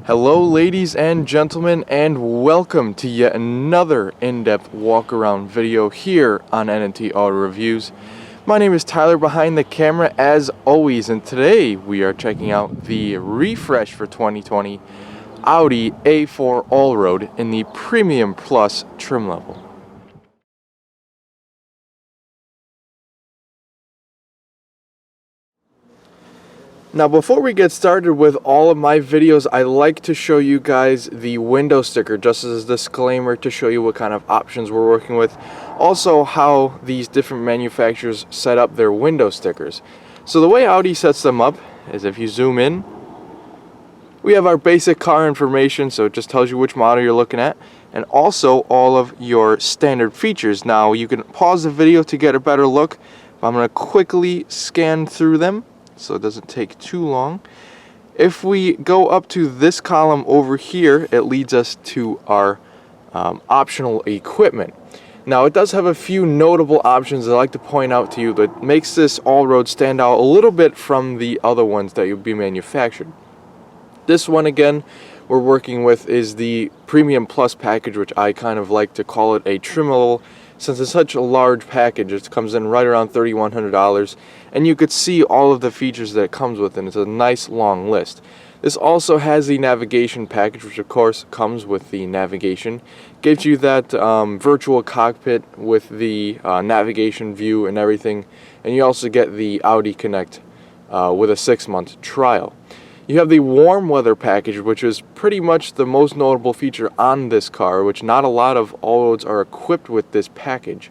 Hello ladies and gentlemen, and welcome to yet another in-depth walk-around video here on NNT Auto Reviews. My name is Tyler behind the camera as always, and today we are checking out the refresh for 2020 Audi A4 Allroad in the Premium Plus trim level. Now before we get started with all of my videos, I like to show you guys the window sticker just as a disclaimer to show you what kind of options we're working with. Also how these different manufacturers set up their window stickers. So the way Audi sets them up is if you zoom in, we have our basic car information, so it just tells you which model you're looking at, and also all of your standard features. Now you can pause the video to get a better look, but I'm going to quickly scan through them so it doesn't take too long. If we go up to this column over here, it leads us to our optional equipment. Now it does have a few notable options I'd like to point out to you that makes this Allroad stand out a little bit from the other ones that you'll be manufactured. This one again we're working with is the Premium Plus package, which I kind of like to call it a trim level. Since it's such a large package, it comes in right around $3,100, and you could see all of the features that it comes with, and it's a nice long list. This also has the navigation package, which of course comes with the navigation. Gives you that virtual cockpit with the navigation view and everything, and you also get the Audi Connect with a 6-month trial. You have the warm weather package, which is pretty much the most notable feature on this car, which not a lot of Allroads are equipped with this package.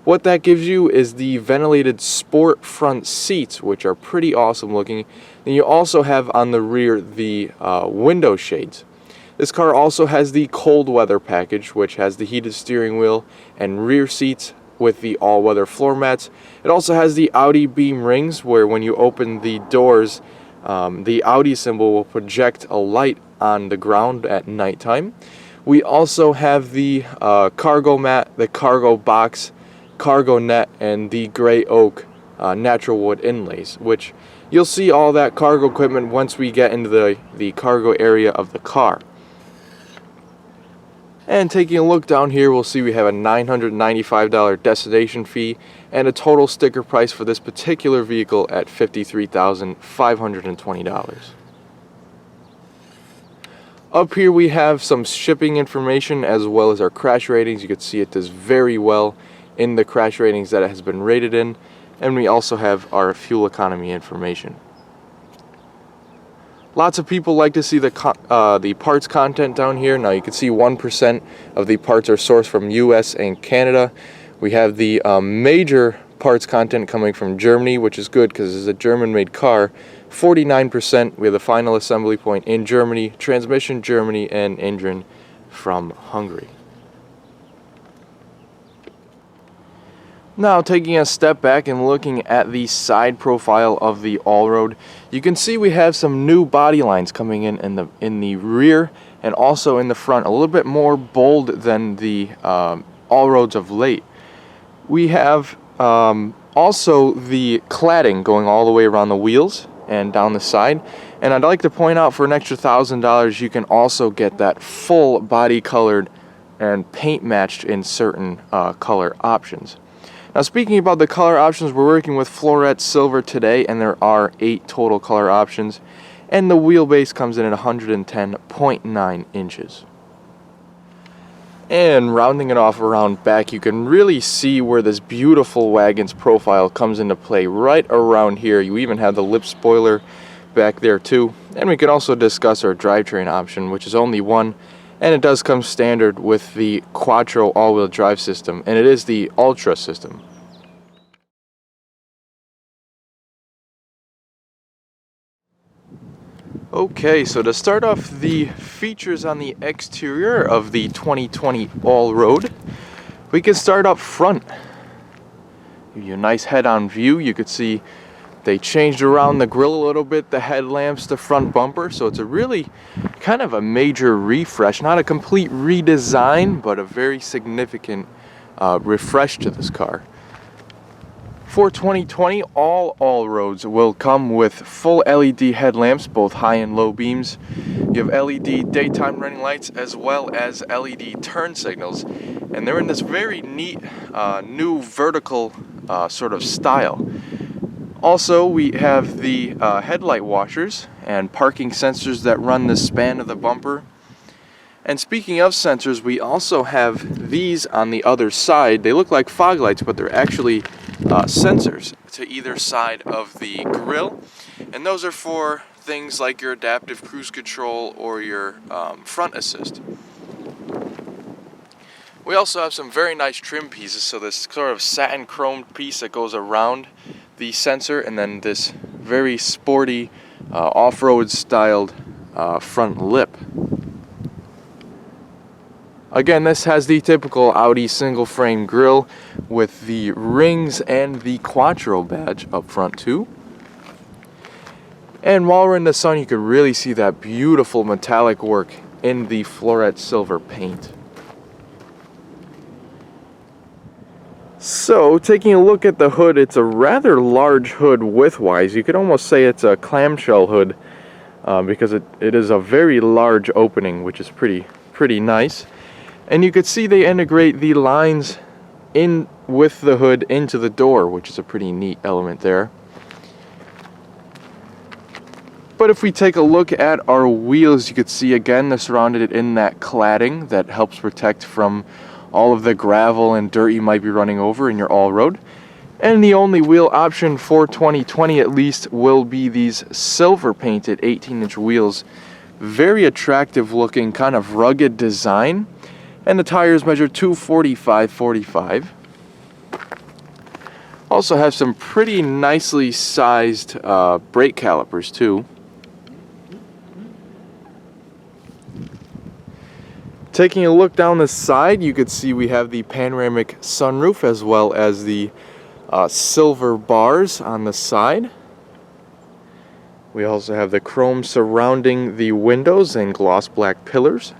What that gives you is the ventilated sport front seats, which are pretty awesome looking. And you also have on the rear the window shades. This car also has the cold weather package, which has the heated steering wheel and rear seats with the all-weather floor mats. It also has the Audi beam rings, where when you open the doors, the Audi symbol will project a light on the ground at nighttime. We also have the cargo mat, the cargo box, cargo net, and the gray oak natural wood inlays, which you'll see all that cargo equipment once we get into the cargo area of the car. And taking a look down here, we'll see we have a $995 destination fee and a total sticker price for this particular vehicle at $53,520. Up here we have some shipping information as well as our crash ratings. You can see it does very well in the crash ratings that it has been rated in, and we also have our fuel economy information. Lots of people like to see the parts content down here. Now you can see 1% of the parts are sourced from US and Canada. We have the major parts content coming from Germany, which is good because it's a German-made car. 49%, we have the final assembly point in Germany, transmission Germany, and engine from Hungary. Now taking a step back and looking at the side profile of the Allroad, you can see we have some new body lines coming in the rear and also in the front, a little bit more bold than the Allroads of late. We have also the cladding going all the way around the wheels and down the side, and I'd like to point out for an extra $1,000 you can also get that full body colored and paint matched in certain color options. Now speaking about the color options, we're working with Floret Silver today, and there are 8 total color options, and the wheelbase comes in at 110.9 inches. And rounding it off around back, you can really see where this beautiful wagon's profile comes into play right around here. You even have the lip spoiler back there too, and we can also discuss our drivetrain option, which is only one. And it does come standard with the Quattro all-wheel drive system, and it is the Ultra system. Okay, so to start off the features on the exterior of the 2020 Allroad, we can start up front. Give you a nice head-on view. You could see they changed around the grille a little bit, the headlamps, the front bumper, so it's a really kind of a major refresh. Not a complete redesign, but a very significant refresh to this car. For 2020, all Allroads will come with full LED headlamps, both high and low beams. You have LED daytime running lights as well as LED turn signals, and they're in this very neat new vertical sort of style. Also, we have the headlight washers and parking sensors that run the span of the bumper. And speaking of sensors, we also have these on the other side. They look like fog lights, but they're actually sensors to either side of the grille. And those are for things like your adaptive cruise control or your front assist. We also have some very nice trim pieces. So this sort of satin chrome piece that goes around the sensor, and then this very sporty off-road styled front lip. Again, this has the typical Audi single frame grille with the rings and the Quattro badge up front too. And while we're in the sun, you can really see that beautiful metallic work in the floret silver paint. So, taking a look at the hood, it's a rather large hood width-wise. You could almost say it's a clamshell hood because it is a very large opening, which is pretty nice. And you could see they integrate the lines in with the hood into the door, which is a pretty neat element there. But if we take a look at our wheels, you could see again they're surrounded in that cladding that helps protect from all of the gravel and dirt you might be running over in your Allroad. And the only wheel option for 2020 at least will be these silver painted 18-inch wheels. Very attractive looking, kind of rugged design. And the tires measure 245/45. Also have some pretty nicely sized brake calipers too. Taking a look down the side, you could see we have the panoramic sunroof as well as the silver bars on the side. We also have the chrome surrounding the windows and gloss black pillars.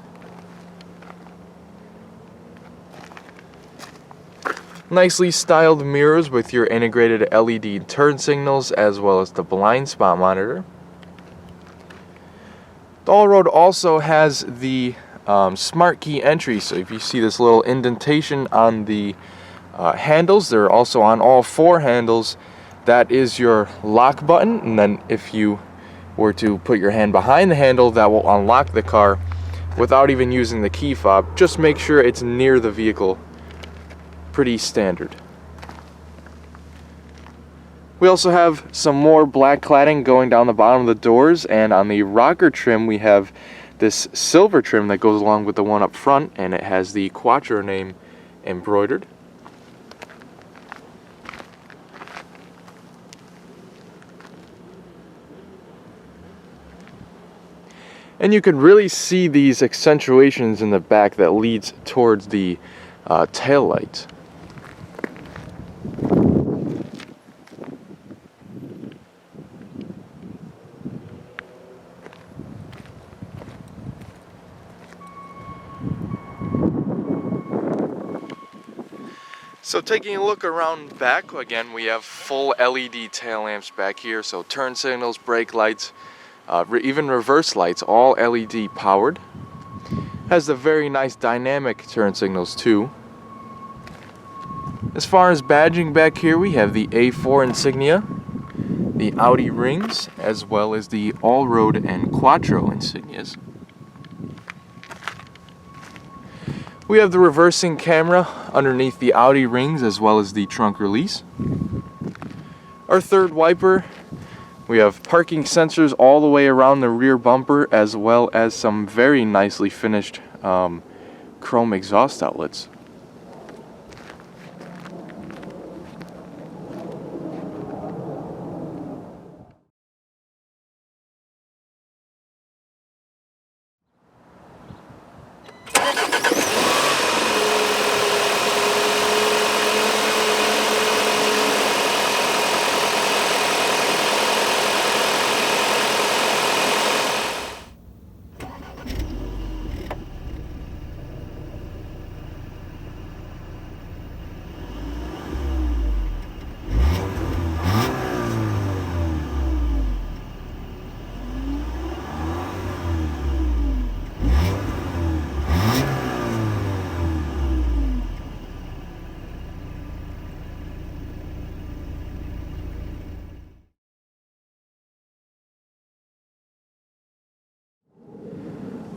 Nicely styled mirrors with your integrated LED turn signals as well as the blind spot monitor. The Allroad also has the smart key entry, so if you see this little indentation on the handles, they're also on all four handles. That is your lock button, and then if you were to put your hand behind the handle, that will unlock the car without even using the key fob. Just make sure it's near the vehicle. Pretty standard. We also have some more black cladding going down the bottom of the doors, and on the rocker trim we have this silver trim that goes along with the one up front, and it has the Quattro name embroidered. And you can really see these accentuations in the back that leads towards the tail lights. So taking a look around back, again we have full LED tail lamps back here, so turn signals, brake lights, even reverse lights, all LED powered. Has the very nice dynamic turn signals too. As far as badging back here, we have the A4 insignia, the Audi rings, as well as the Allroad and Quattro insignias. We have the reversing camera underneath the Audi rings as well as the trunk release. Our third wiper, we have parking sensors all the way around the rear bumper as well as some very nicely finished chrome exhaust outlets.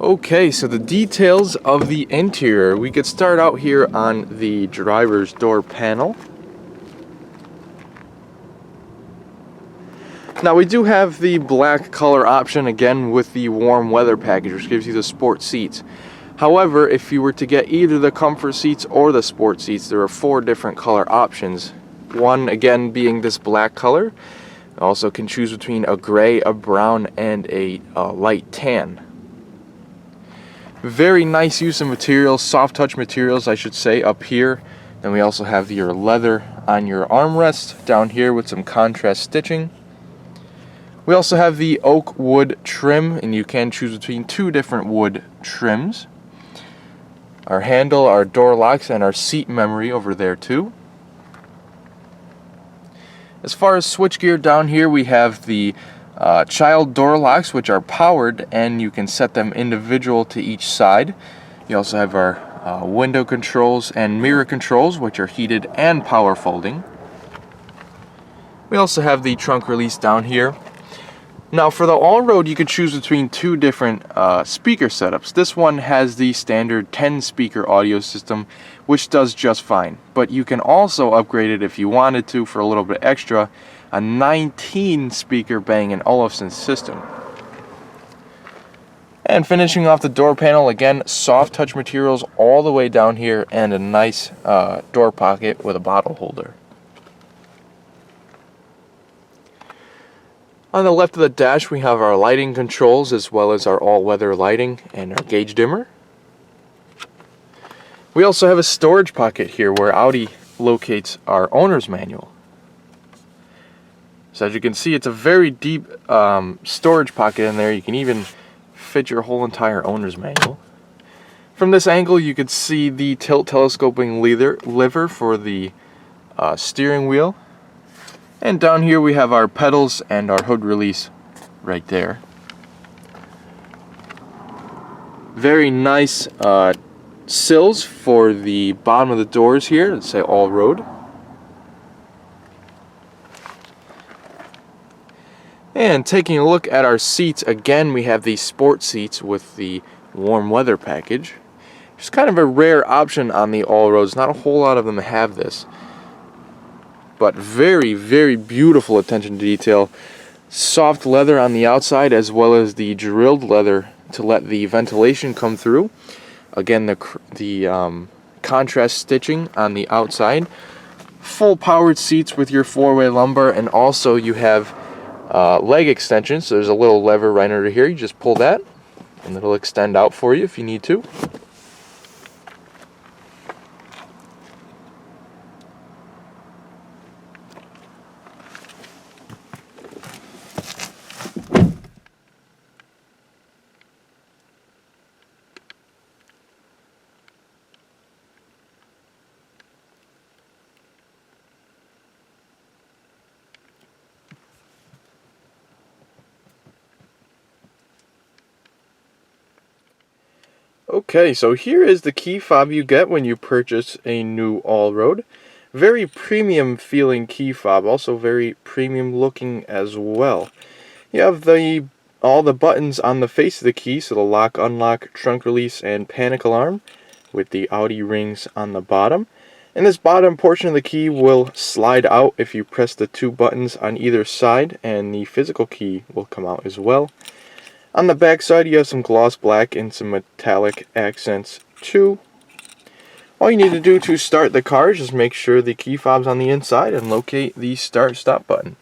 Okay, so the details of the interior. We could start out here on the driver's door panel. Now we do have the black color option again with the warm weather package, which gives you the sport seats. However, if you were to get either the comfort seats or the sport seats, there are 4 different color options. One again being this black color. Also can choose between a gray, a brown, and a light tan. Very nice use of materials, soft touch materials I should say, up here. Then we also have your leather on your armrest down here with some contrast stitching. We also have the oak wood trim, and you can choose between 2 different wood trims. Our handle, our door locks, and our seat memory over there too. As far as switchgear down here, we have the child door locks, which are powered, and you can set them individual to each side. You also have our window controls and mirror controls, which are heated and power folding. We also have the trunk release down here. Now for the Allroad, you can choose between 2 different speaker setups. This one has the standard 10 speaker audio system, which does just fine. But you can also upgrade it if you wanted to for a little bit extra, a 19 speaker Bang & Olufsen system. And finishing off the door panel, again, soft touch materials all the way down here and a nice door pocket with a bottle holder. On the left of the dash, we have our lighting controls as well as our all-weather lighting and our gauge dimmer. We also have a storage pocket here where Audi locates our owner's manual. So as you can see, it's a very deep storage pocket in there. You can even fit your whole entire owner's manual. From this angle, you can see the tilt telescoping lever for the steering wheel. And down here we have our pedals and our hood release right there. Very nice sills for the bottom of the doors here that say Allroad. And taking a look at our seats, again we have the sport seats with the warm weather package. It's kind of a rare option on the Allroads. Not a whole lot of them have this. But very, very beautiful attention to detail. Soft leather on the outside as well as the drilled leather to let the ventilation come through. Again, the contrast stitching on the outside. Full powered seats with your 4-way lumbar, and also you have leg extensions. So there's a little lever right under here. You just pull that and it'll extend out for you if you need to. Okay, so here is the key fob you get when you purchase a new Allroad. Very premium feeling key fob, also very premium looking as well. You have all the buttons on the face of the key, so the lock, unlock, trunk release, and panic alarm, with the Audi rings on the bottom. And this bottom portion of the key will slide out if you press the 2 buttons on either side, and the physical key will come out as well. On the back side, you have some gloss black and some metallic accents too. All you need to do to start the car is just make sure the key fob's on the inside and locate the start-stop button.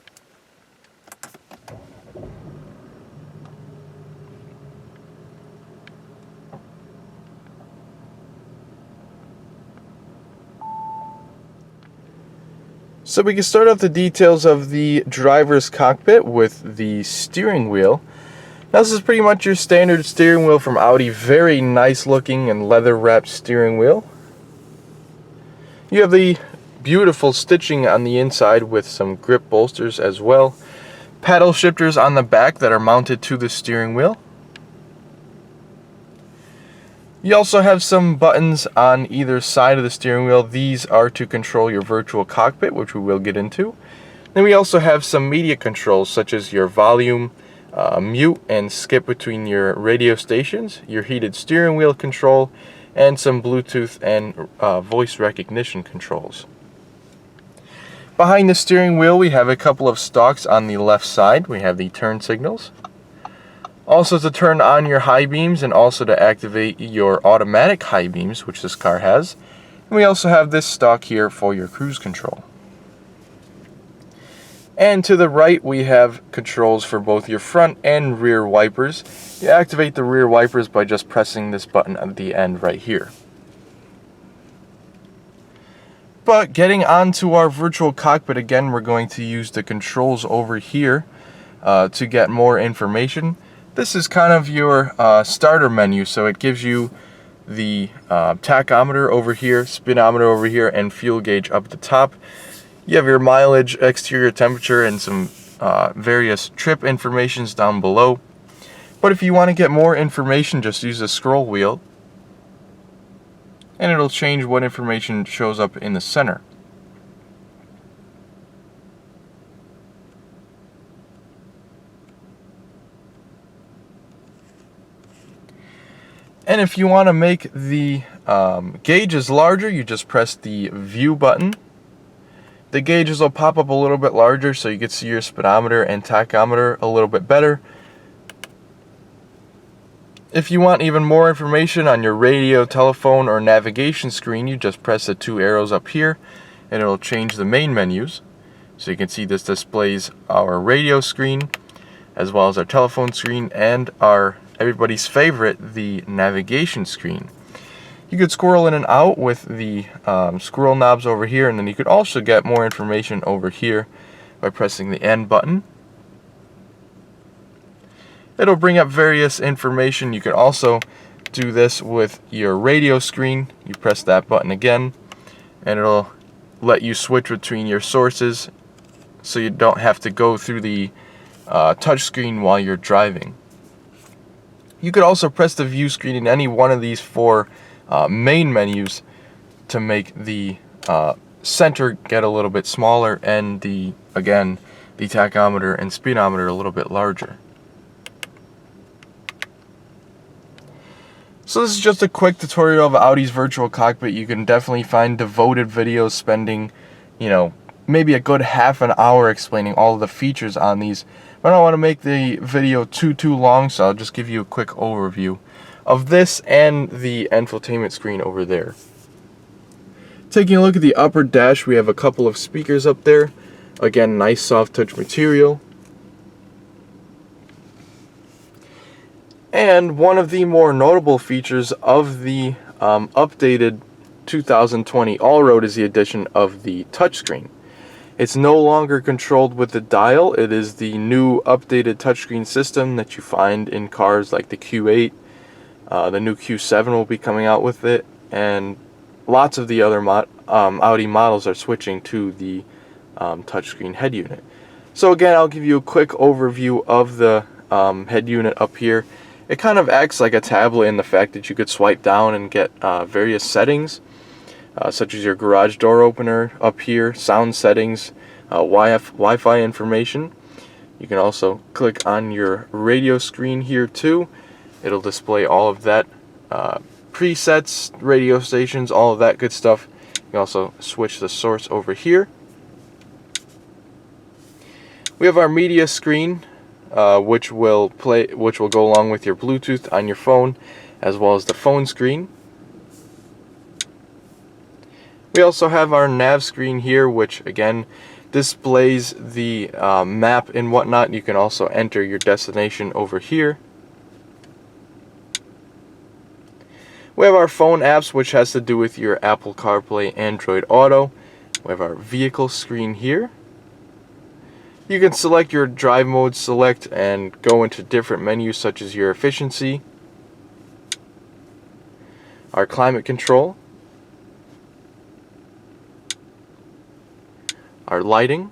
So we can start off the details of the driver's cockpit with the steering wheel. Now this is pretty much your standard steering wheel from Audi. Very nice looking and leather wrapped steering wheel. You have the beautiful stitching on the inside with some grip bolsters as well. Paddle shifters on the back that are mounted to the steering wheel. You also have some buttons on either side of the steering wheel. These are to control your virtual cockpit, which we will get into. Then we also have some media controls such as your volume, mute and skip between your radio stations, your heated steering wheel control, and some Bluetooth and voice recognition controls. Behind the steering wheel, we have a couple of stalks on the left side. We have the turn signals. Also to turn on your high beams and also to activate your automatic high beams, which this car has. And we also have this stalk here for your cruise control. And to the right, we have controls for both your front and rear wipers. You activate the rear wipers by just pressing this button at the end right here. But getting onto our virtual cockpit again, we're going to use the controls over here to get more information. This is kind of your starter menu, so it gives you the tachometer over here, speedometer over here, and fuel gauge up at the top. You have your mileage, exterior temperature, and some various trip informations down below. But if you want to get more information, just use the scroll wheel, and it'll change what information shows up in the center. And if you want to make the gauges larger, you just press the view button. The gauges will pop up a little bit larger so you can see your speedometer and tachometer a little bit better. If you want even more information on your radio, telephone, or navigation screen, you just press the two arrows up here and it'll change the main menus. So you can see this displays our radio screen as well as our telephone screen and our everybody's favorite, the navigation screen. You could scroll in and out with the scroll knobs over here, and then you could also get more information over here by pressing the N button. It'll bring up various information. You could also do this with your radio screen. You press that button again, and it'll let you switch between your sources so you don't have to go through the touch screen while you're driving. You could also press the view screen in any one of these four main menus to make the center get a little bit smaller and the tachometer and speedometer a little bit larger. So this is just a quick tutorial of Audi's virtual cockpit. You can definitely find devoted videos spending, maybe a good half an hour explaining all of the features on these. But I don't want to make the video too long, so I'll just give you a quick overview of this and the infotainment screen over there. Taking a look at the upper dash, we have a couple of speakers up there. Again, nice soft touch material. And one of the more notable features of the updated 2020 Allroad is the addition of the touchscreen. It's no longer controlled with the dial. It is the new updated touchscreen system that you find in cars like the Q8. The new Q7 will be coming out with it, and lots of the other Audi models are switching to the touchscreen head unit. So again, I'll give you a quick overview of the head unit up here. It kind of acts like a tablet in the fact that you could swipe down and get various settings, such as your garage door opener up here, sound settings, Wi-Fi information. You can also click on your radio screen here too. It'll display all of that, presets, radio stations, all of that good stuff. You can also switch the source over here. We have our media screen, which will go along with your Bluetooth on your phone, as well as the phone screen. We also have our nav screen here, which again displays the map and whatnot. You can also enter your destination over here. We have our phone apps, which has to do with your Apple CarPlay, Android Auto. We have our vehicle screen here. You can select your drive mode, select and go into different menus such as your efficiency, our climate control, our lighting,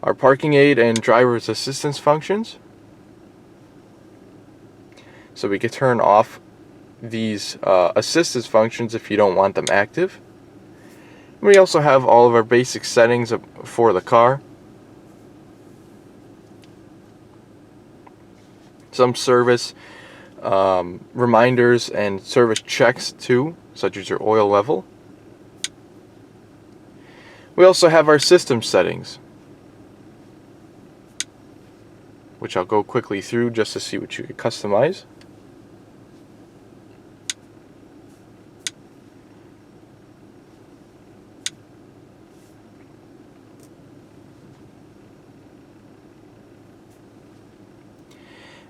our parking aid and driver's assistance functions. So we can turn off these assistance functions if you don't want them active. We also have all of our basic settings for the car. Some service reminders and service checks too, such as your oil level. We also have our system settings, which I'll go quickly through just to see what you could customize.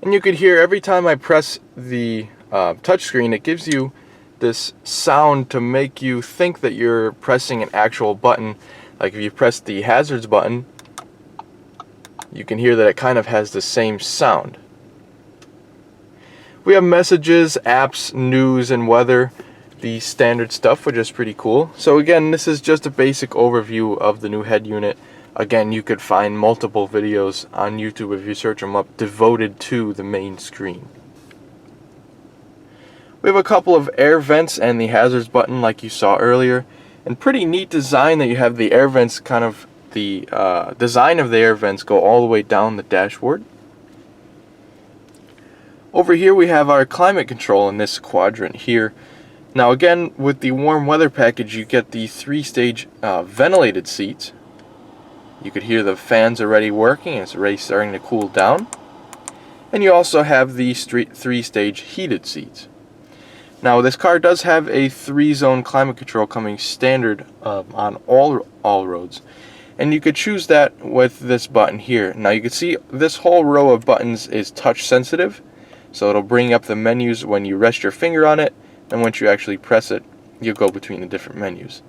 And you could hear every time I press the touchscreen, it gives you this sound to make you think that you're pressing an actual button. Like if you press the hazards button, you can hear that it kind of has the same sound. We have messages, apps, news, and weather, the standard stuff, which is pretty cool. So again, this is just a basic overview of the new head unit. Again, you could find multiple videos on YouTube if you search them up devoted to the main screen. We have a couple of air vents and the hazards button like you saw earlier. And pretty neat design that you have the air vents, kind of the design of the air vents go all the way down the dashboard. Over here we have our climate control in this quadrant here. Now again, with the warm weather package, you get the 3-stage ventilated seats. You could hear the fans already working, it's already starting to cool down. And you also have the 3-stage heated seats. Now this car does have a 3-zone climate control coming standard on all roads. And you could choose that with this button here. Now you can see this whole row of buttons is touch sensitive. So it'll bring up the menus when you rest your finger on it. And once you actually press it, you'll go between the different menus.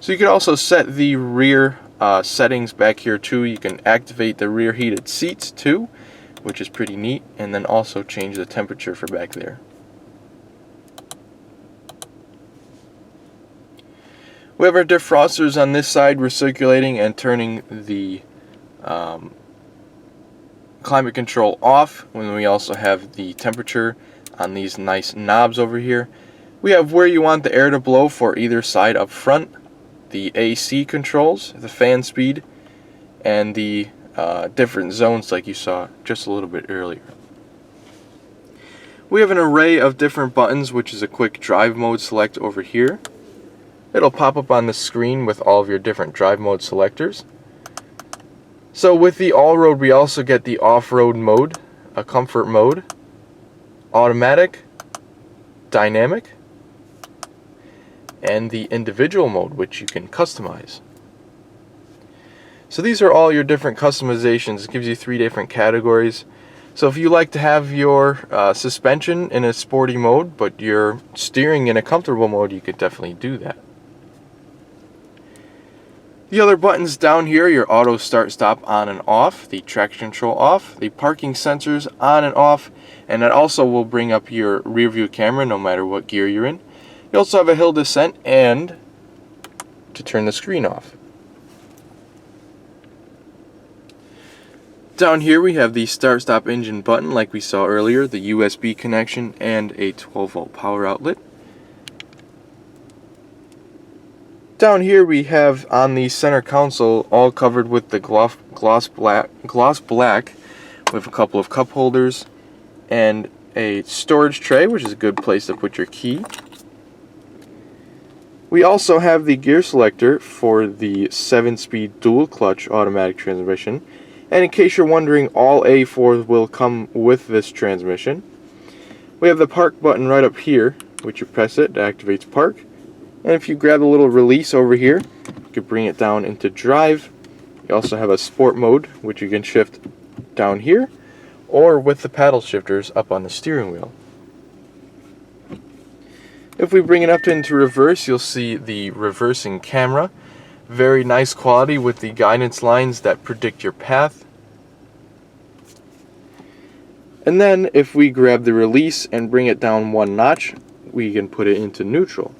So you can also set the rear settings back here too. You can activate the rear heated seats too, which is pretty neat, and then also change the temperature for back there. We have our defrosters on this side recirculating and turning the climate control off, when we also have the temperature on these nice knobs over here. We have where you want the air to blow for either side up front, the AC controls, the fan speed, and the different zones like you saw just a little bit earlier. We have an array of different buttons, which is a quick drive mode select over here. It'll pop up on the screen with all of your different drive mode selectors. So with the Allroad, we also get the off-road mode, a comfort mode, automatic, dynamic, and the individual mode, which you can customize. So these are all your different customizations. It gives you 3 different categories. So if you like to have your suspension in a sporty mode, but your steering in a comfortable mode, you could definitely do that. The other buttons down here, your auto start stop on and off, the traction control off, the parking sensors on and off, and that also will bring up your rear view camera no matter what gear you're in. You also have a hill descent and to turn the screen off. Down here we have the start stop engine button like we saw earlier, the USB connection, and a 12-volt power outlet. Down here we have on the center console all covered with the gloss black with a couple of cup holders and a storage tray, which is a good place to put your key. We also have the gear selector for the 7-speed dual clutch automatic transmission. And in case you're wondering, all A4s will come with this transmission. We have the park button right up here, which you press it activates park. And if you grab the little release over here, you can bring it down into drive. You also have a sport mode, which you can shift down here, or with the paddle shifters up on the steering wheel. If we bring it up into reverse, you'll see the reversing camera. Very nice quality with the guidance lines that predict your path. And then if we grab the release and bring it down 1 notch, we can put it into neutral.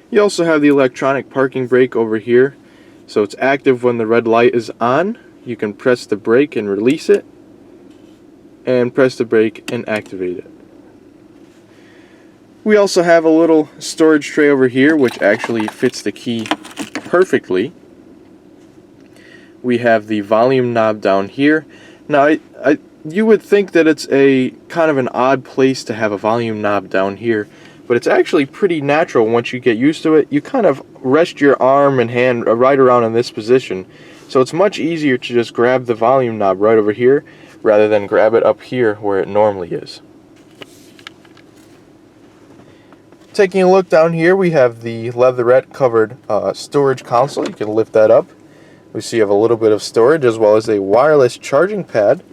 You also have the electronic parking brake over here. So it's active when the red light is on. You can press the brake and release it, and press the brake and activate it. We also have a little storage tray over here, which actually fits the key perfectly. We have the volume knob down here. Now, you would think that it's a kind of an odd place to have a volume knob down here, but it's actually pretty natural once you get used to it. You kind of rest your arm and hand right around in this position, so it's much easier to just grab the volume knob right over here rather than grab it up here where it normally is. Taking a look down here, we have the leatherette covered storage console. You can lift that up. We see you have a little bit of storage as well as a wireless charging pad.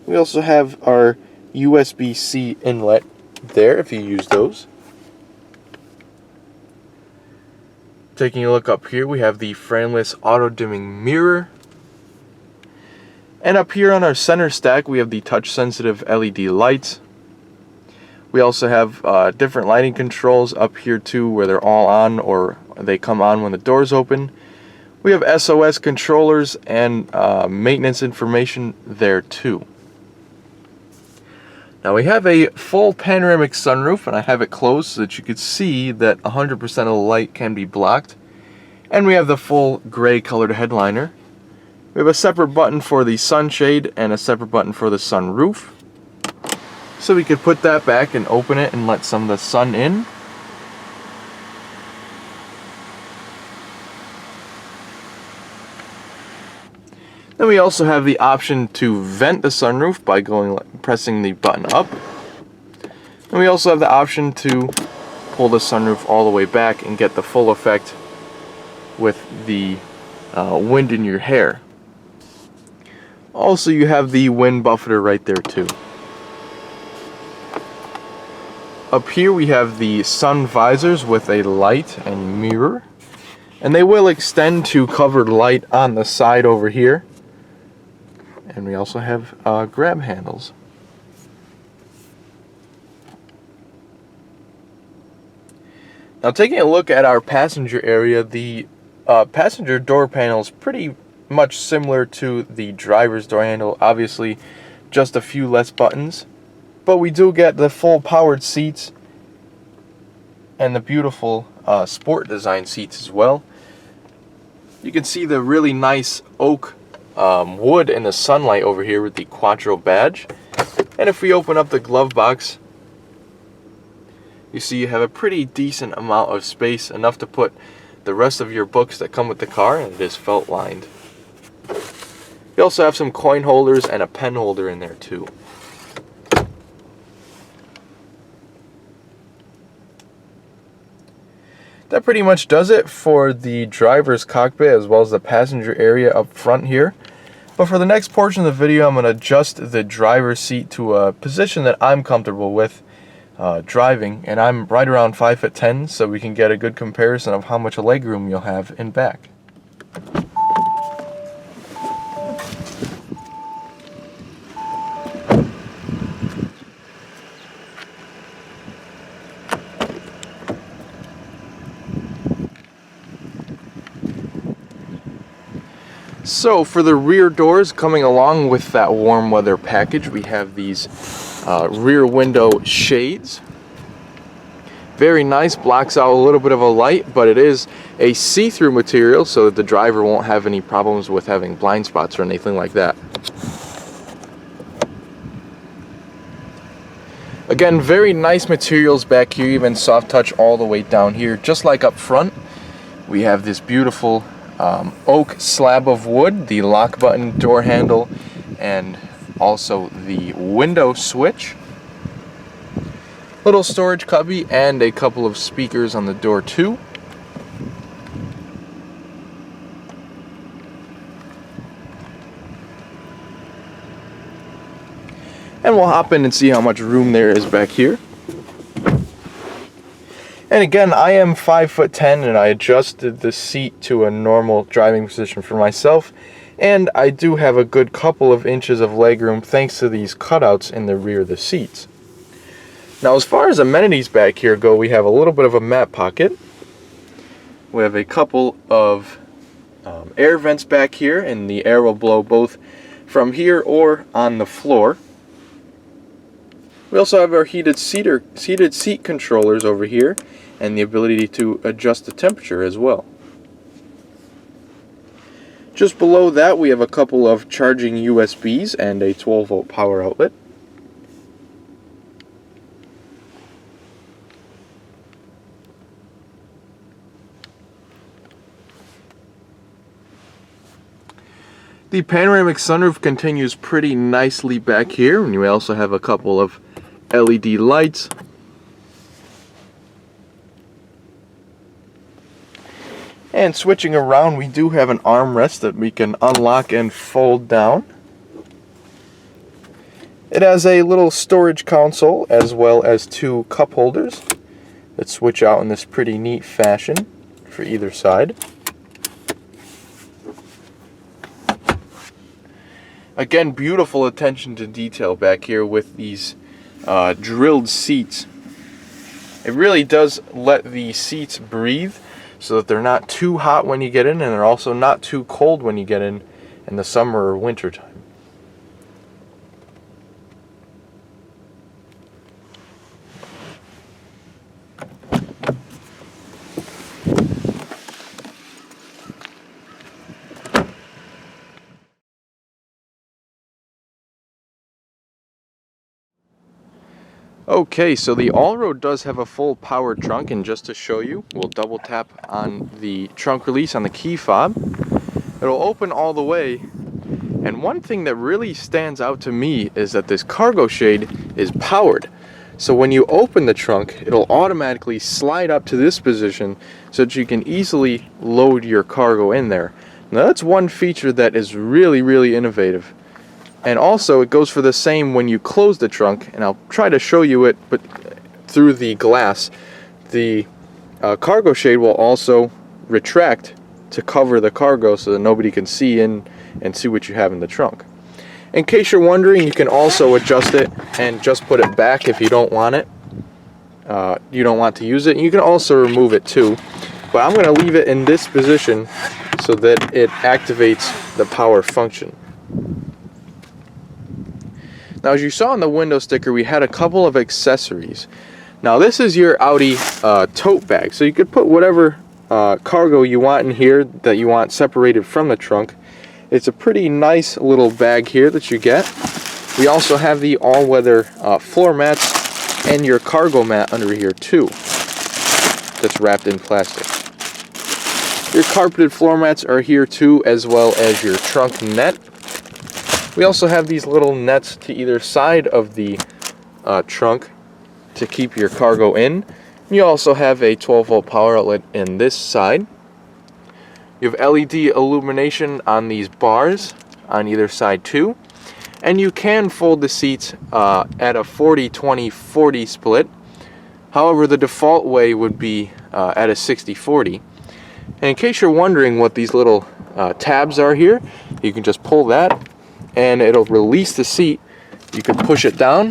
We also have our USB-C inlet there if you use those. Taking a look up here, we have the frameless auto-dimming mirror. And up here on our center stack, we have the touch-sensitive LED lights. We also have different lighting controls up here too, where they're all on or they come on when the doors open. We have SOS controllers and maintenance information there too. Now we have a full panoramic sunroof, and I have it closed so that you could see that 100% of the light can be blocked. And we have the full gray colored headliner. We have a separate button for the sunshade and a separate button for the sunroof. So we could put that back and open it and let some of the sun in. Then we also have the option to vent the sunroof by pressing the button up. And we also have the option to pull the sunroof all the way back and get the full effect with the wind in your hair. Also, you have the wind buffeter right there too. Up here we have the sun visors with a light and mirror, and they will extend to covered light on the side over here. And we also have grab handles. Now, taking a look at our passenger area, the passenger door panel is pretty much similar to the driver's door handle. Obviously, just a few less buttons. But we do get the full powered seats and the beautiful sport design seats as well. You can see the really nice oak wood in the sunlight over here with the Quattro badge. And if we open up the glove box, you see you have a pretty decent amount of space, enough to put the rest of your books that come with the car, and it is felt lined. You also have some coin holders and a pen holder in there too. That pretty much does it for the driver's cockpit as well as the passenger area up front here. But for the next portion of the video, I'm going to adjust the driver's seat to a position that I'm comfortable with driving, and I'm right around 5'10", so we can get a good comparison of how much leg room you'll have in back. So for the rear doors, coming along with that warm weather package, we have these rear window shades. Very nice, blocks out a little bit of a light, but it is a see-through material so that the driver won't have any problems with having blind spots or anything like that. Again, very nice materials back here, even soft touch all the way down here. Just like up front, we have this beautiful oak slab of wood, the lock button, door handle, and also the window switch. Little storage cubby and a couple of speakers on the door too. And we'll hop in and see how much room there is back here. And again, I am 5'10", and I adjusted the seat to a normal driving position for myself. And I do have a good couple of inches of legroom thanks to these cutouts in the rear of the seats. Now, as far as amenities back here go, we have a little bit of a mat pocket. We have a couple of air vents back here, and the air will blow both from here or on the floor. We also have our heated seat controllers over here, and the ability to adjust the temperature as well. Just below that we have a couple of charging USBs and a 12-volt power outlet. The panoramic sunroof continues pretty nicely back here, and we also have a couple of LED lights. And switching around, we do have an armrest that we can unlock and fold down. It has a little storage console as well as two cup holders that switch out in this pretty neat fashion for either side. Again, beautiful attention to detail back here with these drilled seats. It really does let the seats breathe so that they're not too hot when you get in, and they're also not too cold when you get in the summer or winter time. Okay, so the Allroad does have a full powered trunk, and just to show you, we'll double tap on the trunk release on the key fob. It'll open all the way, and one thing that really stands out to me is that this cargo shade is powered. So when you open the trunk, it'll automatically slide up to this position so that you can easily load your cargo in there. Now that's one feature that is really innovative. And also it goes for the same when you close the trunk, and I'll try to show you it, but through the glass. The cargo shade will also retract to cover the cargo so that nobody can see in and see what you have in the trunk. In case you're wondering, you can also adjust it and just put it back if you don't want it. You don't want to use it. You can also remove it too, but I'm going to leave it in this position so that it activates the power function. Now, as you saw in the window sticker, we had a couple of accessories. Now, this is your Audi tote bag, so you could put whatever cargo you want in here that you want separated from the trunk. It's a pretty nice little bag here that you get. We also have the all-weather floor mats and your cargo mat under here too, that's wrapped in plastic. Your carpeted floor mats are here too, as well as your trunk net. We also have these little nets to either side of the trunk to keep your cargo in. You also have a 12-volt power outlet in this side. You have LED illumination on these bars on either side too. And you can fold the seats at a 40-20-40 split. However, the default way would be at a 60-40. And in case you're wondering what these little tabs are here, you can just pull that and it'll release the seat. You can push it down.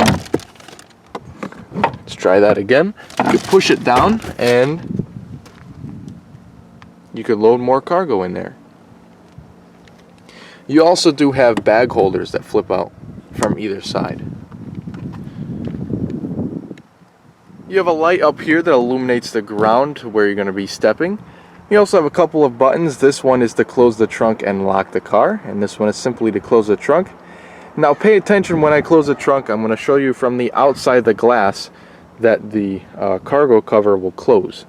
Let's try that again. You can push it down and you could load more cargo in there. You also do have bag holders that flip out from either side. You have a light up here that illuminates the ground to where you're going to be stepping. You also have a couple of buttons. This one is to close the trunk and lock the car, and this one is simply to close the trunk. Now pay attention when I close the trunk. I'm going to show you from the outside the glass that the cargo cover will close.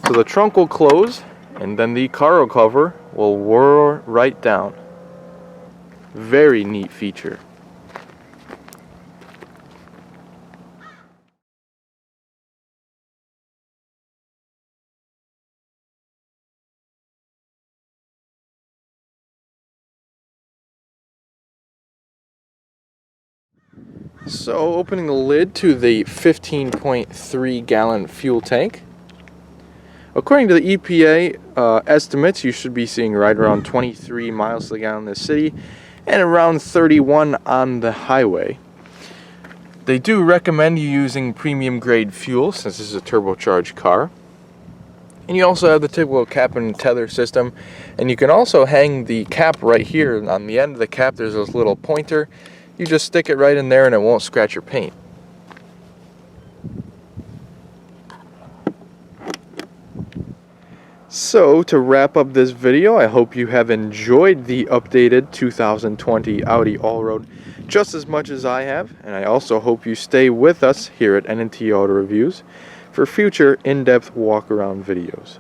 So the trunk will close, and then the cargo cover will whir right down. Very neat feature. So opening the lid to the 15.3 gallon fuel tank. According to the EPA estimates, you should be seeing right around 23 miles to the gallon in the city and around 31 on the highway. They do recommend you using premium grade fuel since this is a turbocharged car. And you also have the typical cap and tether system, and you can also hang the cap right here. On the end of the cap there's this little pointer. You just stick it right in there and it won't scratch your paint. So to wrap up this video, I hope you have enjoyed the updated 2020 Audi Allroad just as much as I have, and I also hope you stay with us here at N&T Auto Reviews for future in-depth walk-around videos.